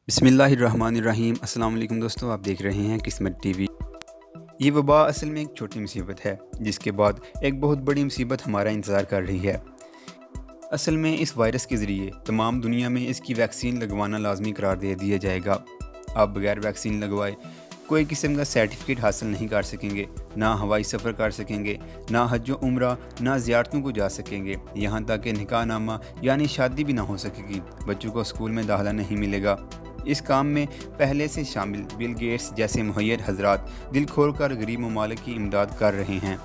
बिस्मिल्लाहिर्रहमानिर्रहीम। अस्सलाम वालेकुम दोस्तों, आप देख रहे हैं किस्मत टीवी। ये वबा असल में एक छोटी मुसीबत है जिसके बाद एक बहुत बड़ी मुसीबत हमारा इंतज़ार कर रही है। असल में इस वायरस के ज़रिए तमाम दुनिया में इसकी वैक्सीन लगवाना लाजमी करार दे दिया जाएगा। आप बगैर वैक्सीन लगवाए कोई किस्म का सर्टिफिकेट हासिल नहीं कर सकेंगे, ना हवाई सफ़र कर सकेंगे, ना हज व उम्रा, ना ज़ियारतों को जा सकेंगे, यहाँ तक कि निकाह नामा यानी शादी भी ना हो सकेगी। बच्चों को स्कूल में दाखिला नहीं मिलेगा। इस काम में पहले से शामिल बिल गेट्स जैसे मुहैयर हजरात दिल खोल कर गरीब ममालिक की इमदाद कर रहे हैं।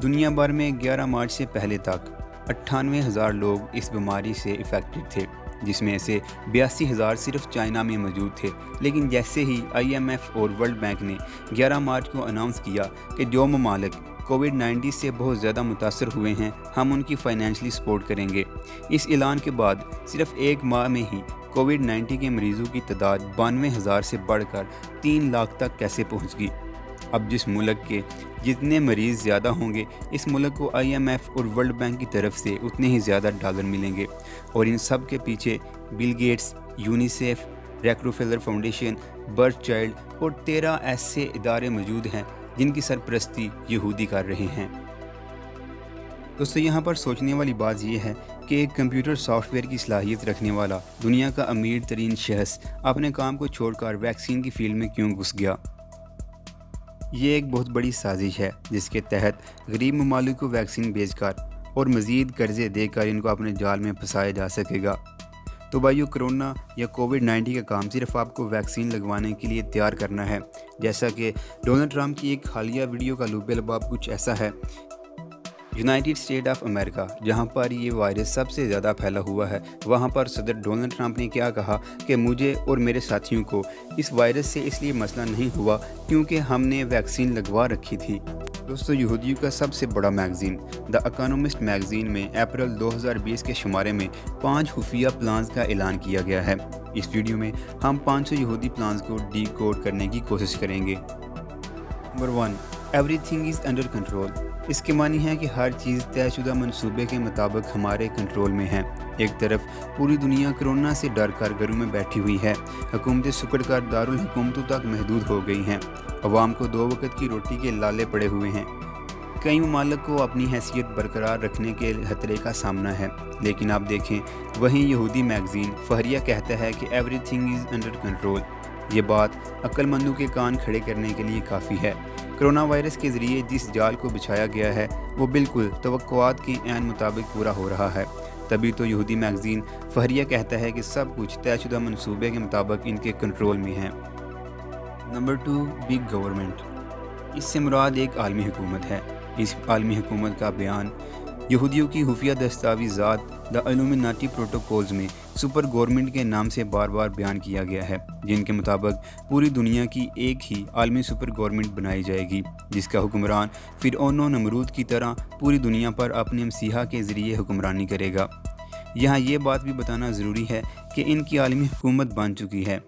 दुनिया भर में 11 मार्च से पहले तक 98,000 लोग इस बीमारी से इफ़ेक्टेड थे, जिसमें से 82,000 सिर्फ चाइना में मौजूद थे। लेकिन जैसे ही IMF और वर्ल्ड बैंक ने 11 मार्च को अनाउंस किया कि जो ममालिक कोविड-19 से बहुत ज़्यादा मुतासर हुए हैं, हम उनकी फाइनेंशियली सपोर्ट करेंगे। इस ऐलान के बाद सिर्फ एक माह में ही कोविड-19 के मरीज़ों की तादाद 92,000 से बढ़कर 3 लाख तक कैसे पहुंच गई। अब जिस मुल्क के जितने मरीज़ ज़्यादा होंगे, इस मुल्क को IMF और वर्ल्ड बैंक की तरफ से उतने ही ज़्यादा डॉलर मिलेंगे। और इन सब के पीछे Bill Gates, UNICEF, Rockefeller foundation, birth child और 13 ऐसे इदारे मौजूद हैं जिनकी सरपरस्ती यहूदी कर रहे हैं। दोस्तों, यहाँ पर सोचने वाली बात यह है कि एक कंप्यूटर सॉफ्टवेयर की सलाहियत रखने वाला दुनिया का अमीर तरीन शख्स अपने काम को छोड़कर वैक्सीन की फील्ड में क्यों घुस गया। ये एक बहुत बड़ी साजिश है जिसके तहत गरीब ममालिक को वैक्सीन बेचकर और मज़ीद कर्जे देकर इनको अपने जाल में फंसाया जा सकेगा। तो भाइयों, कोरोना या कोविड-19 का काम सिर्फ आपको वैक्सीन लगवाने के लिए तैयार करना है। जैसा कि डोनाल्ड ट्रंप की एक हालिया वीडियो का लुब्बे लबाब कुछ ऐसा है। यूनाइटेड स्टेट ऑफ अमेरिका, जहां पर ये वायरस सबसे ज़्यादा फैला हुआ है, वहां पर सदर डोनाल्ड ट्रंप ने क्या कहा कि मुझे और मेरे साथियों को इस वायरस से इसलिए मसला नहीं हुआ क्योंकि हमने वैक्सीन लगवा रखी थी। दोस्तों, यहूदियों का सबसे बड़ा मैगज़ीन द इकोनॉमिस्ट मैगज़ीन में अप्रैल 2020 के शुमारे में 5 खुफिया प्लान्स का ऐलान किया गया है। इस वीडियो में हम 500 यहूदी प्लान्स को डीकोड करने की कोशिश करेंगे। Number 1, everything is under control. इसके मानी है कि हर चीज़ तयशुदा मंसूबे के मुताबिक हमारे कंट्रोल में है। एक तरफ पूरी दुनिया कोरोना से डर कर घरों में बैठी हुई है, हुकूमतें सुकड़ कर दारुल हुकूमतों तक महदूद हो गई हैं, अवाम को 2 वक्त की रोटी के लाले पड़े हुए हैं। कई ममालिक को अपनी हैसियत बरकरार रखने के खतरे का सामना है। लेकिन आप देखें, वहीं यहूदी मैगज़ीन फहरिया कहता है कि एवरीथिंग इज़ अंडर कंट्रोल। ये बात अक्लमंदों के कान खड़े करने के लिए काफ़ी है। कोरोना वायरस के ज़रिए जिस जाल को बिछाया गया है वो बिल्कुल तवक्कुआत के ऐन मुताबिक पूरा हो रहा है। तभी तो यहूदी मैगज़ीन फहरिया कहता है कि सब कुछ तयशुदा मंसूबे के मुताबिक इनके कंट्रोल में है। Number 2, big government. इससे मुराद एक आलमी हुकूमत है। इस आलमी हुकूमत का बयान यहूदियों की खुफिया दस्तावेज़ात द इल्यूमिनाटी प्रोटोकॉल्स में सुपर गवर्नमेंट के नाम से बार बार बयान किया गया है, जिनके मुताबिक पूरी दुनिया की एक ही आलमी सुपर गवर्नमेंट बनाई जाएगी, जिसका हुक्मरान फिरऔन व नमरूद की तरह पूरी दुनिया पर अपने मसीहा के ज़रिए हुक्मरानी करेगा। यहाँ ये बात भी बताना ज़रूरी है कि इनकी आलमी हुकूमत बन चुकी है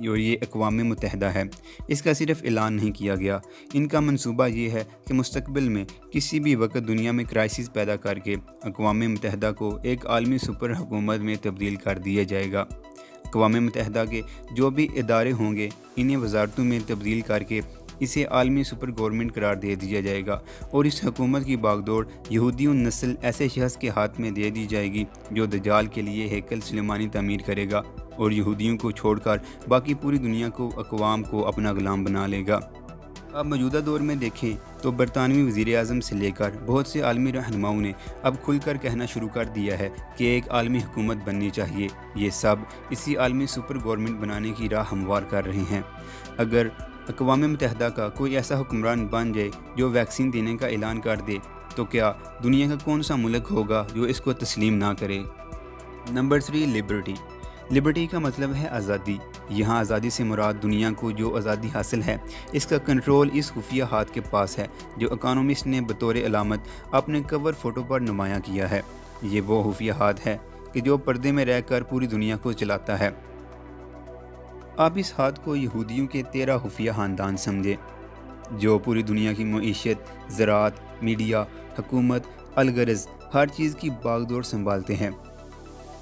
और ये अक़वाम मुत्तहिदा है। इसका सिर्फ ऐलान नहीं किया गया। इनका मंसूबा ये है कि मुस्तकबिल में किसी भी वक्त दुनिया में क्राइसिस पैदा करके अक़वाम मुत्तहिदा को एक आलमी सुपर हुकूमत में तब्दील कर दिया जाएगा। अक़वाम मुत्तहिदा के जो भी इदारे होंगे, इन्हें वजारतों में तब्दील करके इसे आलमी सुपर गवर्नमेंट करार दे दिया जाएगा और इस हुकूमत की बागडोर यहूदी नस्ल ऐसे शख्स के हाथ में दे दी जाएगी जो दज्जाल के लिए हैकल सुलेमानी तमीर करेगा और यहूदियों को छोड़कर बाकी पूरी दुनिया को अक़वाम को अपना गुलाम बना लेगा। अब मौजूदा दौर में देखें तो बरतानवी वज़ीर आज़म से लेकर बहुत से आलमी रहनुमाओं ने अब खुलकर कहना शुरू कर दिया है कि एक आलमी हुकूमत बननी चाहिए। ये सब इसी आलमी सुपर गवर्नमेंट बनाने की राह हमवार कर रहे हैं। अगर अक़वाम मुत्तहिदा का कोई ऐसा हुक्मरान बन जाए जो वैक्सीन देने का ऐलान कर दे, तो क्या दुनिया का कौन सा मुल्क होगा जो इसको तस्लीम ना करे। Number 3, liberty. लिबर्टी का मतलब है आज़ादी। यहाँ आज़ादी से मुराद दुनिया को जो आज़ादी हासिल है, इसका कंट्रोल इस खुफिया हाथ के पास है जो इकोनॉमिस्ट ने बतौर अलामत अपने कवर फ़ोटो पर नुमायाँ किया है। ये वो खुफिया हाथ है कि जो पर्दे में रहकर पूरी दुनिया को चलाता है। आप इस हाथ को यहूदियों के 13 खुफिया ख़ानदान समझें जो पूरी दुनिया की मईशत, ज़राअत, मीडिया, हुकूमत, अलगरज हर चीज़ की बागडोर संभालते हैं।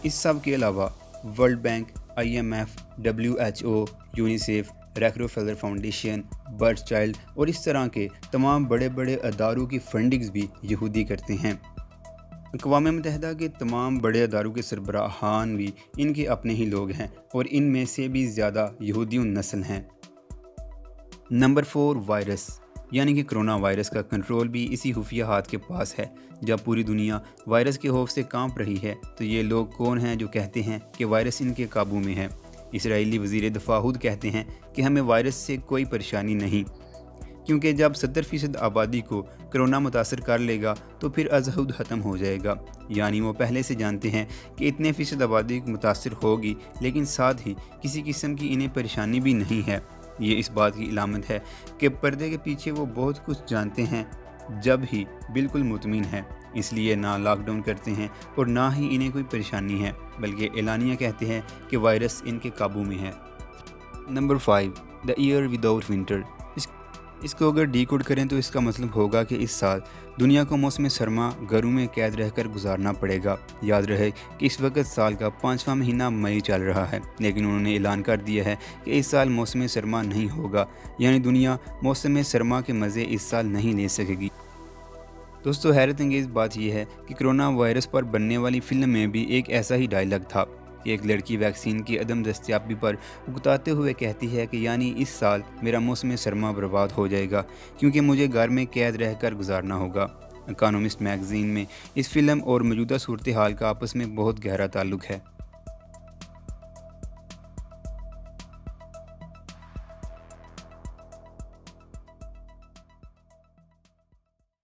इस सब के अलावा world bank, IMF, WHO, UNICEF, Rockefeller foundation, birth child और इस तरह के तमाम बड़े बड़े अदारों की फंडिंग्स भी यहूदी करते हैं। अक़वाम मुत्तहिदा के तमाम बड़े अदारों के सरबराहान भी इनके अपने ही लोग हैं और इनमें से भी ज़्यादा यहूदियों नस्ल हैं। नंबर 4, वायरस यानी कि कोरोना वायरस का कंट्रोल भी इसी खुफिया हाथ के पास है। जब पूरी दुनिया वायरस के खौफ से कांप रही है तो ये लोग कौन हैं जो कहते हैं कि वायरस इनके काबू में है? इसराइली वज़ीर दफ़ा खुद कहते हैं कि हमें वायरस से कोई परेशानी नहीं, क्योंकि जब 70% आबादी को कोरोना मुतासर कर लेगा तो फिर अज़हुद ख़त्म हो जाएगा। यानी वो पहले से जानते हैं कि इतने फ़ीसद आबादी मुतासर होगी, लेकिन साथ ही किसी किस्म की इन्हें परेशानी भी नहीं है। ये इस बात की इलामत है कि पर्दे के पीछे वो बहुत कुछ जानते हैं, जब ही बिल्कुल मुतमिन है, इसलिए ना लॉकडाउन करते हैं और ना ही इन्हें कोई परेशानी है, बल्कि एलानिया कहते हैं कि वायरस इनके काबू में है। Number 5, the year without winter. इसको अगर डीकोड करें तो इसका मतलब होगा कि इस साल दुनिया को मौसम सरमा घरों में कैद रहकर गुजारना पड़ेगा। याद रहे कि इस वक्त साल का 5वां महीना मई चल रहा है, लेकिन उन्होंने ऐलान कर दिया है कि इस साल मौसम सरमा नहीं होगा, यानी दुनिया मौसम सरमा के मज़े इस साल नहीं ले सकेगी। दोस्तों, हैरत अंगेज़ बात यह है कि कोरोना वायरस पर बनने वाली फ़िल्म में भी एक ऐसा ही डायलॉग था कि एक लड़की वैक्सीन की अदम दस्तयाबी पर उकताते हुए कहती है कि यानी इस साल मेरा मौसम सरमा बर्बाद हो जाएगा, क्योंकि मुझे घर में कैद रहकर गुजारना होगा। इकोनॉमिस्ट मैगज़ीन में इस फिल्म और मौजूदा सूरत हाल का आपस में बहुत गहरा ताल्लुक़ है।